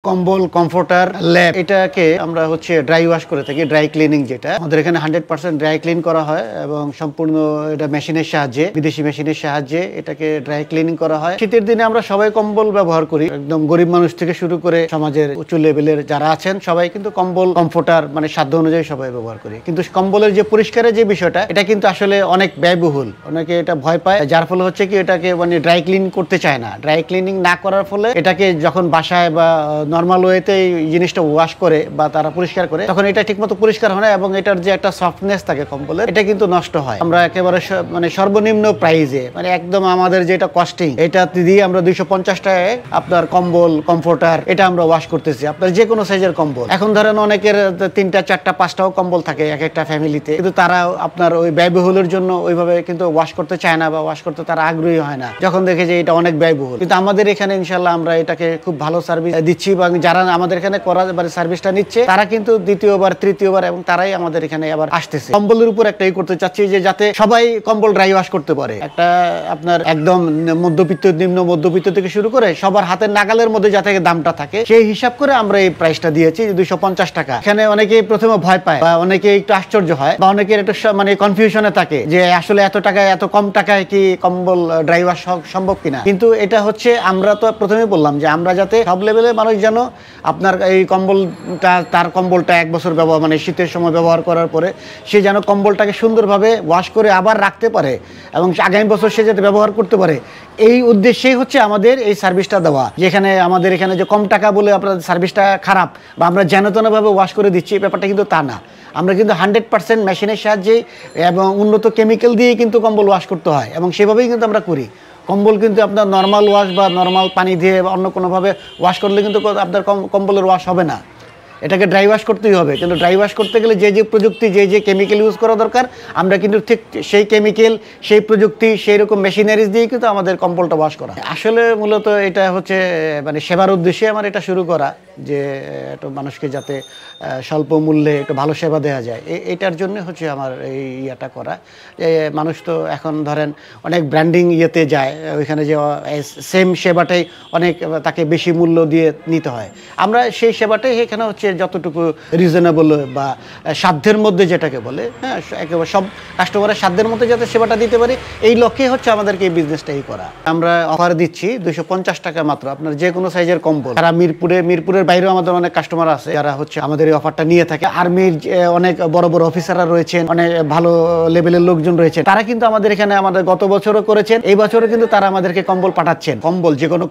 কম্বল comforter lab এটাকে আমরা হচ্ছে ড্রাই ওয়াশ করে থাকি, ড্রাই ক্লিনিং, যেটা আমাদের এখানে 100% ড্রাই ক্লিন করা হয় এবং সম্পূর্ণ এটা মেশিনের সাহায্যে, বিদেশি মেশিনের সাহায্যে এটাকে ড্রাই ক্লিনিং করা হয়। শীতের দিনে আমরা সবাই কম্বল ব্যবহার করি, একদম গরিব মানুষ থেকে শুরু করে সমাজের উঁচু লেভেলের যারা আছেন সবাই কিন্তু কম্বল কমফোর্টার মানে সাধ্য অনুযায়ী সবাই ব্যবহার করি। কিন্তু কম্বলের যে পরিষ্কারের যে বিষয়টা, এটা কিন্তু আসলে অনেক ব্যয়বহুল, অনেকে এটা ভয় পায়, যার ফলে হচ্ছে কি এটাকে মানে ড্রাই ক্লিন করতে চায় না। ড্রাই ক্লিনিং না করার ফলে এটাকে যখন বাসায় বা নর্মাল ওয়েতে এই জিনিসটা ওয়াশ করে বা তারা পরিষ্কার করে, তখন এটা ঠিকমতো পরিষ্কার হয় না এবং এটার যে একটা সফটনেস থাকে কম্বলের, এটা কিন্তু নষ্ট হয়। আমরা একেবারে মানে সর্বনিম্ন প্রাইজে, মানে একদম আমাদের যেটা কস্টিং, এটা দিয়ে আমরা 250 টাকায় আপনার কম্বল কমফোর্টার এটা আমরা ওয়াশ করতেছি, আপনার যে কোনো সাইজের কম্বল। এখন ধরেন অনেকের 3টা 4টা 5টাও কম্বল থাকে এক একটা ফ্যামিলিতে, কিন্তু তারা আপনার ওই ব্যয়বহুলের জন্য ওইভাবে কিন্তু ওয়াশ করতে চায় না বা ওয়াশ করতে তারা আগ্রহী হয় না, যখন দেখে যে এটা অনেক ব্যয়বহুল। কিন্তু আমাদের এখানে ইনশাল্লাহ আমরা এটাকে খুব ভালো সার্ভিস দিচ্ছি এবং যারা আমাদের এখানে করা মানে সার্ভিসটা নিচ্ছে তারা কিন্তু দ্বিতীয়বার তৃতীয়বার এবং তারাই আমাদের এখানে আবার আসতেছে। কম্বলের উপর একটাই করতে চাচ্ছি যে যাতে সবাই কম্বল ড্রাই ওয়াশ করতে পারে। একটা আপনার একদম মধ্যবিত্ত, নিম্ন মধ্যবিত্ত থেকে শুরু করে সবার হাতের নাগালের মধ্যে যাতে দামটা থাকে, সেই হিসাব করে আমরা এই প্রাইসটা দিয়েছি 250 টাকা। এখানে অনেকে প্রথমে ভয় পায় বা অনেকে একটু আশ্চর্য হয় বা অনেকের একটু মানে কনফিউশনে থাকে যে আসলে এত টাকায়, এত কম টাকায় কি কম্বল ড্রাই ওয়াশ সম্ভব কিনা। কিন্তু এটা হচ্ছে, আমরা তো প্রথমে বললাম যে আমরা যাতে সব লেভেলের মানুষ যেন আপনার এই কম্বলটা, তার কম্বলটা 1 বছর ব্যবহার মানে শীতের সময় ব্যবহার করার পরে সে যেন কম্বলটাকে সুন্দরভাবে ওয়াশ করে আবার রাখতে পারে এবং আগামী বছর সে যাতে ব্যবহার করতে পারে, এই উদ্দেশ্যেই হচ্ছে আমাদের এই সার্ভিসটা দেওয়া। যেখানে আমাদের এখানে যে কম টাকা বলে আপনার সার্ভিসটা খারাপ বা আমরা যেনতেনভাবে ওয়াশ করে দিচ্ছি, এই ব্যাপারটা কিন্তু তা না। আমরা কিন্তু 100% মেশিনের সাহায্যে এবং উন্নত কেমিক্যাল দিয়েই কিন্তু কম্বল ওয়াশ করতে হয় এবং সেভাবেই কিন্তু আমরা করি। কম্বল কিন্তু আপনার নর্মাল ওয়াশ বা নর্মাল পানি দিয়ে বা অন্য কোনোভাবে ওয়াশ করলে কিন্তু আপনার কম্বলের ওয়াশ হবে না, এটাকে ড্রাই ওয়াশ করতেই হবে। কিন্তু ড্রাই ওয়াশ করতে গেলে যে যে প্রযুক্তি, যে যে কেমিক্যাল ইউজ করা দরকার, আমরা কিন্তু ঠিক সেই কেমিক্যাল, সেই প্রযুক্তি, সেই রকম মেশিনারিজ দিয়ে কিন্তু আমাদের কম্বলটা ওয়াশ করা। আসলে মূলত এটা হচ্ছে মানে সেবার উদ্দেশ্যে আমার এটা শুরু করা, যে একটু মানুষকে যাতে স্বল্প মূল্যে একটু ভালো সেবা দেওয়া যায়, এটার জন্য হচ্ছে আমার এই ইয়েটা করা। মানুষ তো এখন ধরেন অনেক ব্র্যান্ডিং ইয়েতে যায়, ওইখানে যে সেম সেবাটাই অনেক তাকে বেশি মূল্য দিয়ে নিতে হয়। আমরা সেই সেবাটাই এখানে হচ্ছে যতটুকু রিজনেবল বা সাধ্যের মধ্যে, যেটাকে বলে, হ্যাঁ, একেবারে সব কাস্টমারের সাধ্যের মধ্যে যাতে সেবাটা দিতে পারি, এই লক্ষ্যে হচ্ছে আমাদেরকে এই বিজনেসটাই করা। আমরা অফার দিচ্ছি 250 টাকা মাত্র, আপনার যে কোনো সাইজের কম্বল। তারা মিরপুরের বাইরেও আমাদের অনেক কাস্টমার আছে যারা হচ্ছে আমাদের এই অফারটা নিয়ে থাকে। আর্মির অনেক বড় বড় অফিসাররা রয়েছেন, অনেক ভালো লেভেলের লোকজন রয়েছে, তারা কিন্তু আমাদের এখানে আমাদের গত বছরও করেছেন, এই বছরও কিন্তু তারা আমাদেরকে কম্বল পাঠাচ্ছেন। কম্বল যে কোনো